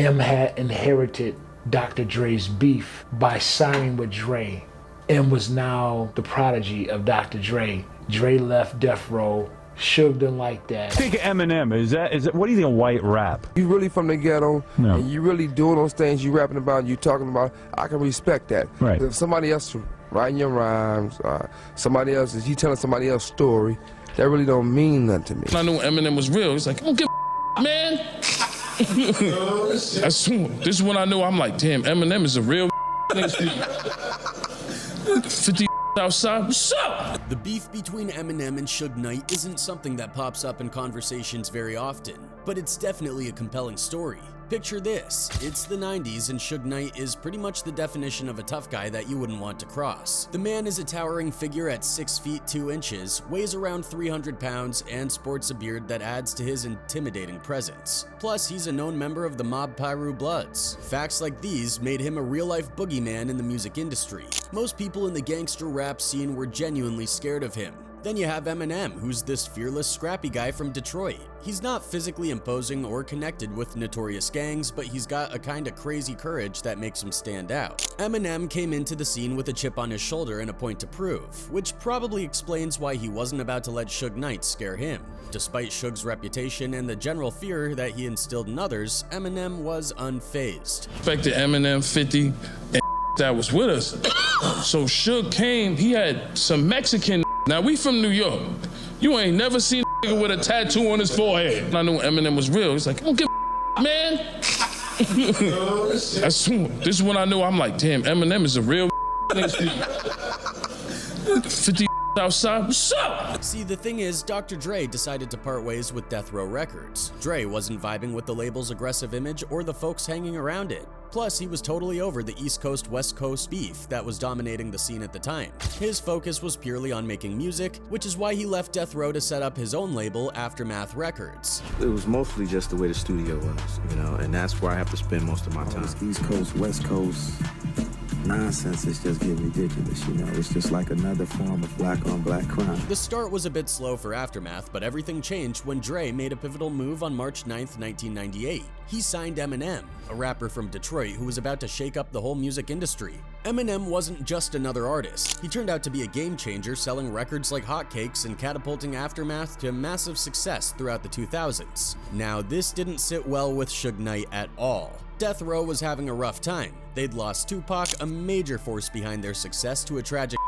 M had inherited Dr. Dre's beef by signing with Dre. M was now the prodigy of Dr. Dre. Dre left Death Row. Suge didn't like that. Think of Eminem. Is that what do you think of white rap? You really from the ghetto, no. And you really doing those things you rapping about and you talking about, I can respect that. Right. If somebody else writing your rhymes, somebody else, is you telling somebody else's story, that really don't mean nothing to me. I knew Eminem was real. It's like, I don't give a man. This is when I knew, I'm like, damn, Eminem is a real 50 outside, what's up? The beef between Eminem and Suge Knight isn't something that pops up in conversations very often, but it's definitely a compelling story. Picture this, it's the 90s and Suge Knight is pretty much the definition of a tough guy that you wouldn't want to cross. The man is a towering figure at 6 feet 2 inches, weighs around 300 pounds, and sports a beard that adds to his intimidating presence. Plus, he's a known member of the mob Piru Bloods. Facts like these made him a real-life boogeyman in the music industry. Most people in the gangster rap scene were genuinely scared of him. Then you have Eminem, who's this fearless, scrappy guy from Detroit. He's not physically imposing or connected with notorious gangs, but he's got a kinda crazy courage that makes him stand out. Eminem came into the scene with a chip on his shoulder and a point to prove, which probably explains why he wasn't about to let Suge Knight scare him. Despite Suge's reputation and the general fear that he instilled in others, Eminem was unfazed. Respected Eminem, 50, and that was with us. So Suge came, he had some Mexican. Now we from New York. You ain't never seen a nigga with a tattoo on his forehead. I knew Eminem was real. He's like, I don't give a man. This is when I knew, I'm like, damn, Eminem is a real 50 outside, what's up? See, the thing is, Dr. Dre decided to part ways with Death Row Records. Dre wasn't vibing with the label's aggressive image or the folks hanging around it. Plus, he was totally over the East Coast, West Coast beef that was dominating the scene at the time. His focus was purely on making music, which is why he left Death Row to set up his own label, Aftermath Records. It was mostly just the way the studio was, you know, and that's where I have to spend most of my time. This East Coast, West Coast nonsense is just getting ridiculous, you know. It's just like another form of black-on-black crime. The start was a bit slow for Aftermath, but everything changed when Dre made a pivotal move on March 9th, 1998. He signed Eminem, a rapper from Detroit who was about to shake up the whole music industry. Eminem wasn't just another artist. He turned out to be a game changer, selling records like hotcakes and catapulting Aftermath to massive success throughout the 2000s. Now, this didn't sit well with Suge Knight at all. Death Row was having a rough time. They'd lost Tupac, a major force behind their success, to a tragic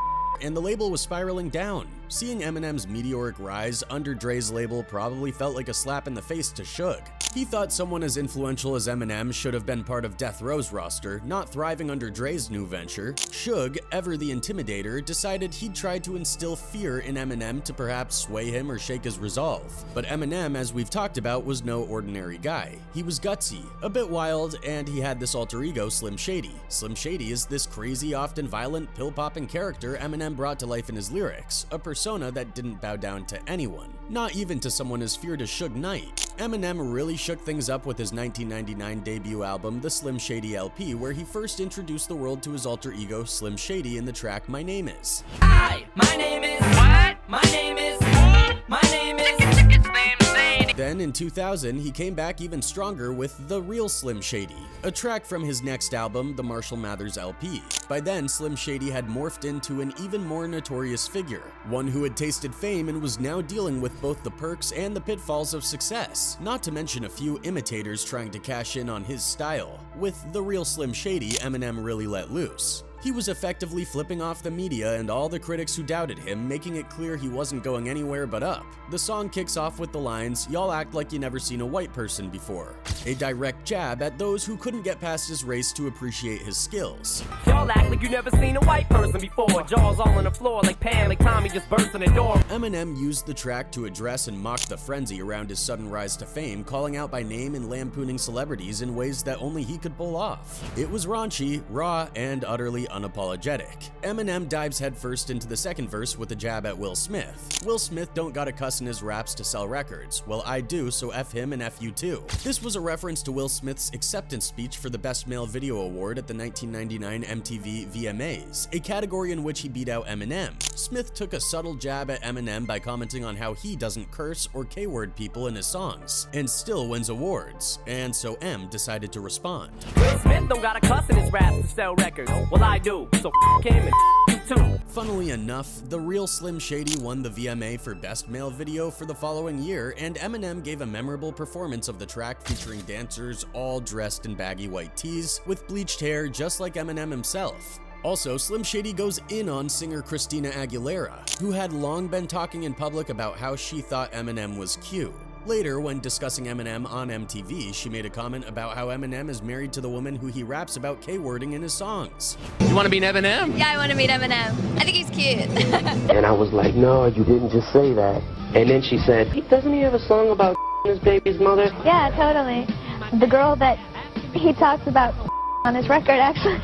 and the label was spiraling down. Seeing Eminem's meteoric rise under Dre's label probably felt like a slap in the face to Suge. He thought someone as influential as Eminem should have been part of Death Row's roster, not thriving under Dre's new venture. Suge, ever the intimidator, decided he'd try to instill fear in Eminem to perhaps sway him or shake his resolve. But Eminem, as we've talked about, was no ordinary guy. He was gutsy, a bit wild, and he had this alter ego, Slim Shady. Slim Shady is this crazy, often violent, pill-popping character Eminem brought to life in his lyrics, a persona that didn't bow down to anyone, not even to someone as feared as Suge Knight. Eminem really shook things up with his 1999 debut album, The Slim Shady LP, where he first introduced the world to his alter ego, Slim Shady, in the track My Name Is. Hi, my name is what? My name is my name is Slim Shady. Then in 2000, he came back even stronger with The Real Slim Shady, a track from his next album, the Marshall Mathers LP. By then, Slim Shady had morphed into an even more notorious figure, one who had tasted fame and was now dealing with both the perks and the pitfalls of success, not to mention a few imitators trying to cash in on his style. With The Real Slim Shady, Eminem really let loose. He was effectively flipping off the media and all the critics who doubted him, making it clear he wasn't going anywhere but up. The song kicks off with the lines, "Y'all act like you never seen a white person before," a direct jab at those who couldn't get past his race to appreciate his skills. Y'all act like you never seen a white person before. Jaws all on the floor like Pam, like Tommy just burst in the door. Eminem used the track to address and mock the frenzy around his sudden rise to fame, calling out by name and lampooning celebrities in ways that only he could pull off. It was raunchy, raw, and utterly unapologetic. Eminem dives headfirst into the second verse with a jab at Will Smith. Will Smith don't gotta cuss in his raps to sell records. Well, I do, so F him and F you too. This was a reference to Will Smith's acceptance speech for the Best Male Video Award at the 1999 MTV VMAs, a category in which he beat out Eminem. Smith took a subtle jab at Eminem by commenting on how he doesn't curse or K-word people in his songs, and still wins awards, and so M decided to respond. Will Smith don't got a cuss in his raps to sell records. Well, I do, so f him and you too. Funnily enough, the real Slim Shady won the VMA for Best Male Video for the following year, and Eminem gave a memorable performance of the track featuring dancers all dressed in baggy white tees with bleached hair just like Eminem himself. Also, Slim Shady goes in on singer Christina Aguilera, who had long been talking in public about how she thought Eminem was cute. Later, when discussing Eminem on MTV, she made a comment about how Eminem is married to the woman who he raps about K-wording in his songs. You want to meet Eminem? Yeah, I want to meet Eminem. I think he's cute. And I was like, no, you didn't just say that. And then she said, doesn't he have a song about his baby's mother? Yeah, totally. The girl that he talks about on his record, actually.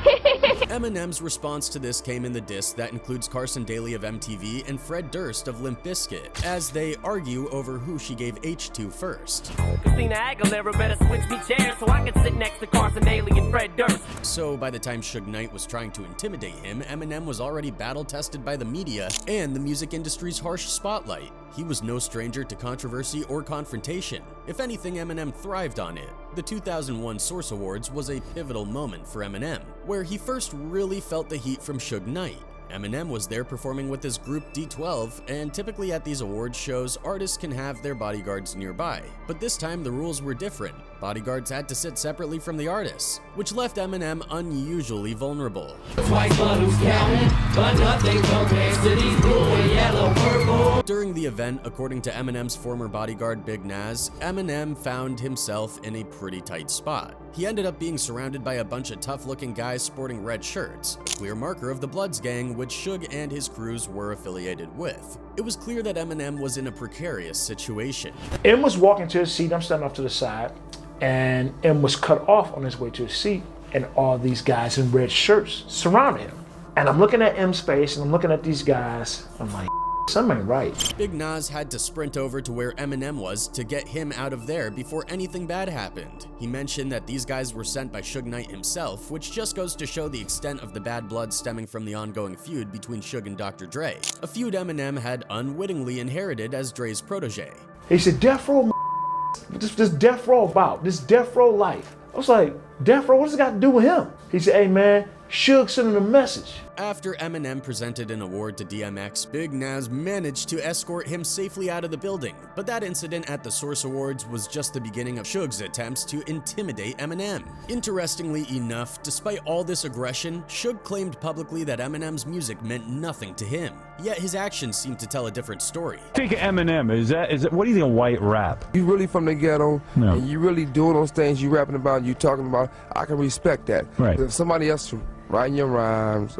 Eminem's response to this came in the diss that includes Carson Daly of MTV and Fred Durst of Limp Bizkit, as they argue over who she gave H to first. Christina Aguilera better switch me chairs so I can sit next to Carson Daly and Fred Durst. So by the time Suge Knight was trying to intimidate him, Eminem was already battle-tested by the media and the music industry's harsh spotlight. He was no stranger to controversy or confrontation. If anything, Eminem thrived on it. The 2001 Source Awards was a pivotal moment for Eminem, where he first really felt the heat from Suge Knight. Eminem was there performing with his group D12, and typically at these awards shows, artists can have their bodyguards nearby. But this time the rules were different. Bodyguards had to sit separately from the artists, which left Eminem unusually vulnerable. During the event, according to Eminem's former bodyguard Big Nas, Eminem found himself in a pretty tight spot. He ended up being surrounded by a bunch of tough-looking guys sporting red shirts, a clear marker of the Bloods gang, which Suge and his crews were affiliated with. It was clear that Eminem was in a precarious situation. M was walking to his seat, I'm standing off to the side, and M was cut off on his way to his seat, and all these guys in red shirts surrounded him. And I'm looking at M's face, and I'm looking at these guys, I'm like, something ain't right. Big Nas had to sprint over to where Eminem was to get him out of there before anything bad happened. He mentioned that these guys were sent by Suge Knight himself, which just goes to show the extent of the bad blood stemming from the ongoing feud between Suge and Dr. Dre, a feud Eminem had unwittingly inherited as Dre's protege. He said, death row, this death row about, this death row life. I was like, death row, what does it got to do with him? He said, hey man, Suge sending a message. After Eminem presented an award to DMX, Big Nas managed to escort him safely out of the building, but that incident at the Source Awards was just the beginning of Suge's attempts to intimidate Eminem. Interestingly enough, despite all this aggression, Suge claimed publicly that Eminem's music meant nothing to him, yet his actions seemed to tell a different story. Think of Eminem, is that what do you think of white rap? You really from the ghetto, No. and you really doing those things you rapping about, you talking about, I can respect that. Right. If somebody else writing your rhymes,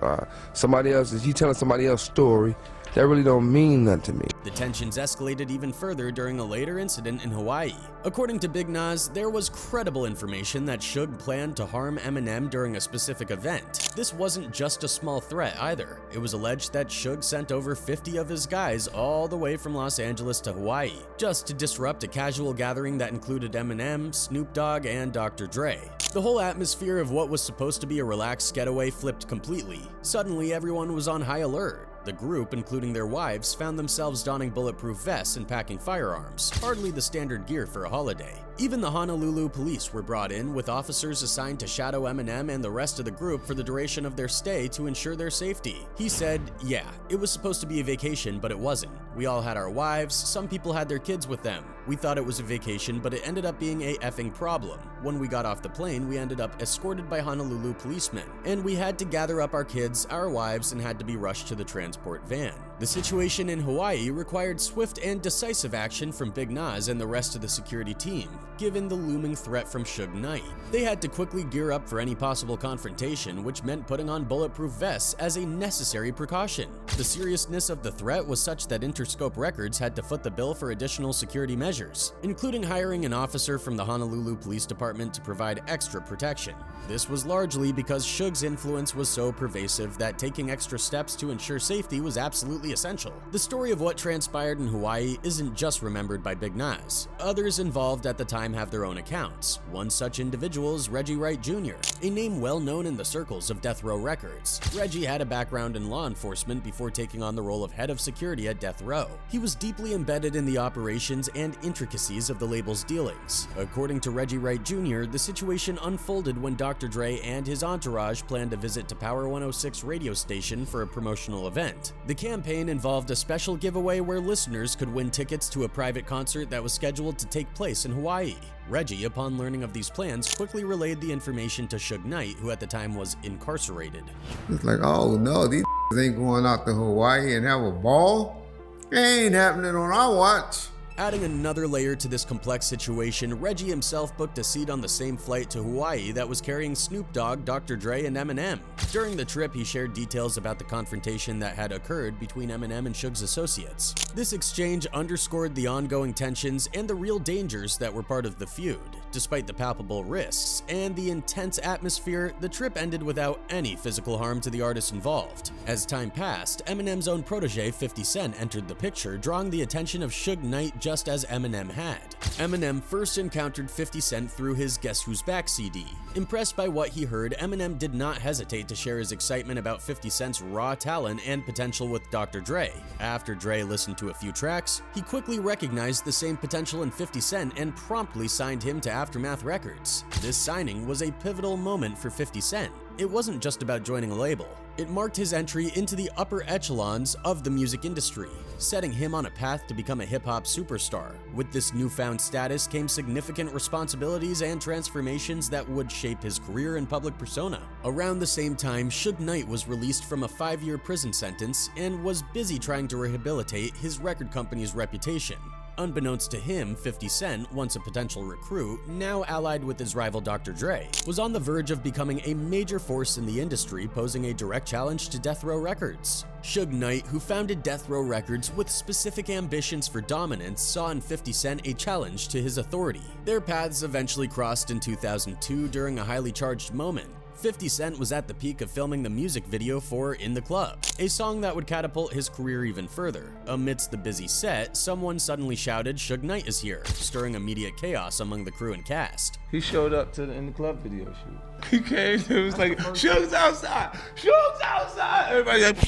somebody else, is you telling somebody else's story, that really don't mean nothing to me. The tensions escalated even further during a later incident in Hawaii. According to Big Nas, there was credible information that Suge planned to harm Eminem during a specific event. This wasn't just a small threat either. It was alleged that Suge sent over 50 of his guys all the way from Los Angeles to Hawaii, just to disrupt a casual gathering that included Eminem, Snoop Dogg, and Dr. Dre. The whole atmosphere of what was supposed to be a relaxed getaway flipped completely. Suddenly, everyone was on high alert. The group, including their wives, found themselves donning bulletproof vests and packing firearms, hardly the standard gear for a holiday. Even the Honolulu police were brought in, with officers assigned to shadow Eminem and the rest of the group for the duration of their stay to ensure their safety. He said, yeah, it was supposed to be a vacation, but it wasn't. We all had our wives, some people had their kids with them. We thought it was a vacation, but it ended up being a effing problem. When we got off the plane, we ended up escorted by Honolulu policemen, and we had to gather up our kids, our wives, and had to be rushed to the transport van. The situation in Hawaii required swift and decisive action from Big Nas and the rest of the security team, given the looming threat from Suge Knight. They had to quickly gear up for any possible confrontation, which meant putting on bulletproof vests as a necessary precaution. The seriousness of the threat was such that Interscope Records had to foot the bill for additional security measures, including hiring an officer from the Honolulu Police Department to provide extra protection. This was largely because Suge's influence was so pervasive that taking extra steps to ensure safety was absolutely essential. The story of what transpired in Hawaii isn't just remembered by Big Nas. Others involved at the time have their own accounts. One such individual is Reggie Wright Jr., a name well known in the circles of Death Row Records. Reggie had a background in law enforcement before taking on the role of head of security at Death Row. He was deeply embedded in the operations and intricacies of the label's dealings. According to Reggie Wright Jr., the situation unfolded when Dr. Dre and his entourage planned a visit to Power 106 radio station for a promotional event. The campaign involved a special giveaway where listeners could win tickets to a private concert that was scheduled to take place in Hawaii. Reggie, upon learning of these plans, quickly relayed the information to Suge Knight, who at the time was incarcerated. It's like, oh no, these ain't going out to Hawaii and have a ball? It ain't happening on our watch. Adding another layer to this complex situation, Reggie himself booked a seat on the same flight to Hawaii that was carrying Snoop Dogg, Dr. Dre, and Eminem. During the trip, he shared details about the confrontation that had occurred between Eminem and Suge's associates. This exchange underscored the ongoing tensions and the real dangers that were part of the feud. Despite the palpable risks and the intense atmosphere, the trip ended without any physical harm to the artists involved. As time passed, Eminem's own protege 50 Cent entered the picture, drawing the attention of Suge Knight just as Eminem had. Eminem first encountered 50 Cent through his Guess Who's Back CD. Impressed by what he heard, Eminem did not hesitate to share his excitement about 50 Cent's raw talent and potential with Dr. Dre. After Dre listened to a few tracks, he quickly recognized the same potential in 50 Cent and promptly signed him to Aftermath Records. This signing was a pivotal moment for 50 Cent. It wasn't just about joining a label. It marked his entry into the upper echelons of the music industry, setting him on a path to become a hip-hop superstar. With this newfound status came significant responsibilities and transformations that would shape his career and public persona. Around the same time, Suge Knight was released from a 5-year prison sentence and was busy trying to rehabilitate his record company's reputation. Unbeknownst to him, 50 Cent, once a potential recruit, now allied with his rival Dr. Dre, was on the verge of becoming a major force in the industry, posing a direct challenge to Death Row Records. Suge Knight, who founded Death Row Records with specific ambitions for dominance, saw in 50 Cent a challenge to his authority. Their paths eventually crossed in 2002 during a highly charged moment. 50 Cent was at the peak of filming the music video for In the Club, a song that would catapult his career even further. Amidst the busy set, someone suddenly shouted, "Suge Knight is here," stirring immediate chaos among the crew and cast. He showed up to the In the Club video shoot. He came, it was like, "Suge's outside! Suge's outside!" Everybody like,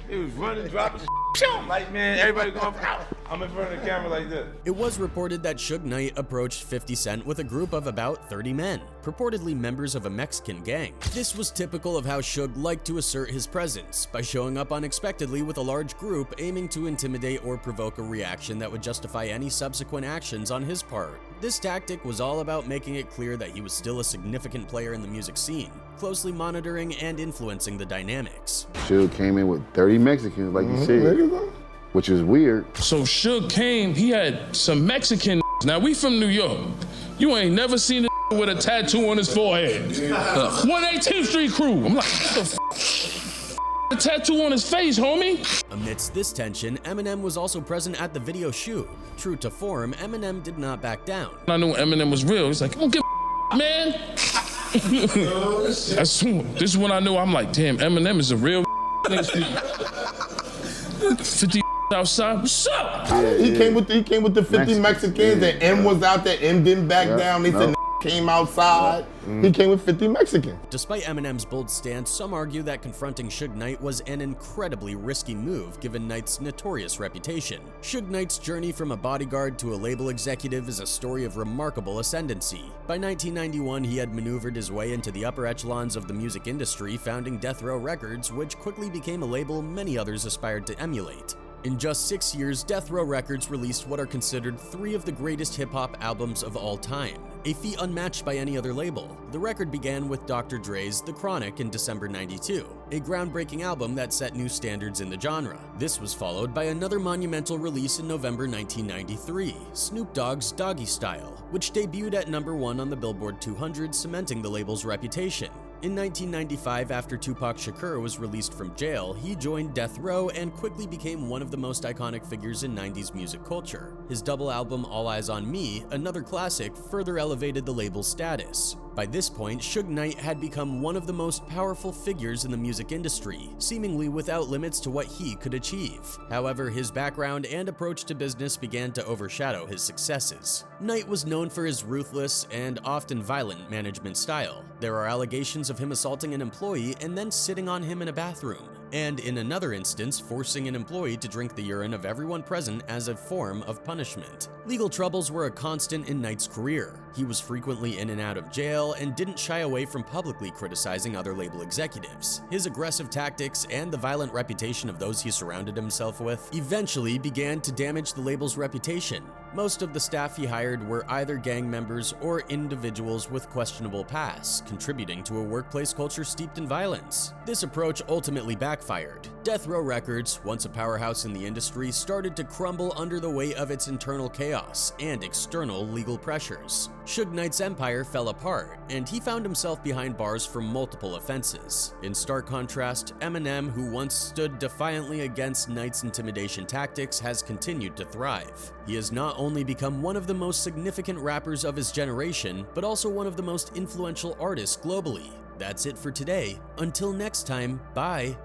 he was running, dropping like, man, everybody going, I'm in front of the camera like this. It was reported that Suge Knight approached 50 Cent with a group of about 30 men, purportedly members of a Mexican gang. This was typical of how Suge liked to assert his presence, by showing up unexpectedly with a large group aiming to intimidate or provoke a reaction that would justify any subsequent actions on his part. This tactic was all about making it clear that he was still a significant player in the music scene, closely monitoring and influencing the dynamics. Suge came in with 30 Mexicans, like you said, which is weird. So Suge came, he had some Mexican. Now we from New York. You ain't never seen a with a tattoo on his forehead. 118th Street crew. I'm like, what the a tattoo on his face, homie. Amidst this tension, Eminem was also present at the video shoot. True to form, Eminem did not back down. I knew Eminem was real. He's like, don't give a man. This is when I knew. I'm like, damn, Eminem is a real 50 outside. What's up? He came with the 50 Mexicans, and M was out there. M didn't back down. They said came outside. He came with 50 Mexicans. Despite Eminem's bold stance, some argue that confronting Suge Knight was an incredibly risky move given Knight's notorious reputation. Suge Knight's journey from a bodyguard to a label executive is a story of remarkable ascendancy. By 1991, he had maneuvered his way into the upper echelons of the music industry, founding Death Row Records, which quickly became a label many others aspired to emulate. In just 6 years, Death Row Records released what are considered 3 of the greatest hip-hop albums of all time, a feat unmatched by any other label. The record began with Dr. Dre's The Chronic in December '92, a groundbreaking album that set new standards in the genre. This was followed by another monumental release in November 1993, Snoop Dogg's Doggy Style, which debuted at #1 on the Billboard 200, cementing the label's reputation. In 1995, after Tupac Shakur was released from jail, he joined Death Row and quickly became one of the most iconic figures in 90s music culture. His double album All Eyes on Me, another classic, further elevated the label's status. By this point, Suge Knight had become one of the most powerful figures in the music industry, seemingly without limits to what he could achieve. However, his background and approach to business began to overshadow his successes. Knight was known for his ruthless and often violent management style. There are allegations of him assaulting an employee and then sitting on him in a bathroom, and in another instance, forcing an employee to drink the urine of everyone present as a form of punishment. Legal troubles were a constant in Knight's career. He was frequently in and out of jail and didn't shy away from publicly criticizing other label executives. His aggressive tactics and the violent reputation of those he surrounded himself with eventually began to damage the label's reputation. Most of the staff he hired were either gang members or individuals with questionable pasts, contributing to a workplace culture steeped in violence. This approach ultimately backfired. Death Row Records, once a powerhouse in the industry, started to crumble under the weight of its internal chaos and external legal pressures. Suge Knight's empire fell apart, and he found himself behind bars for multiple offenses. In stark contrast, Eminem, who once stood defiantly against Knight's intimidation tactics, has continued to thrive. He has not only become one of the most significant rappers of his generation, but also one of the most influential artists globally. That's it for today. Until next time, bye.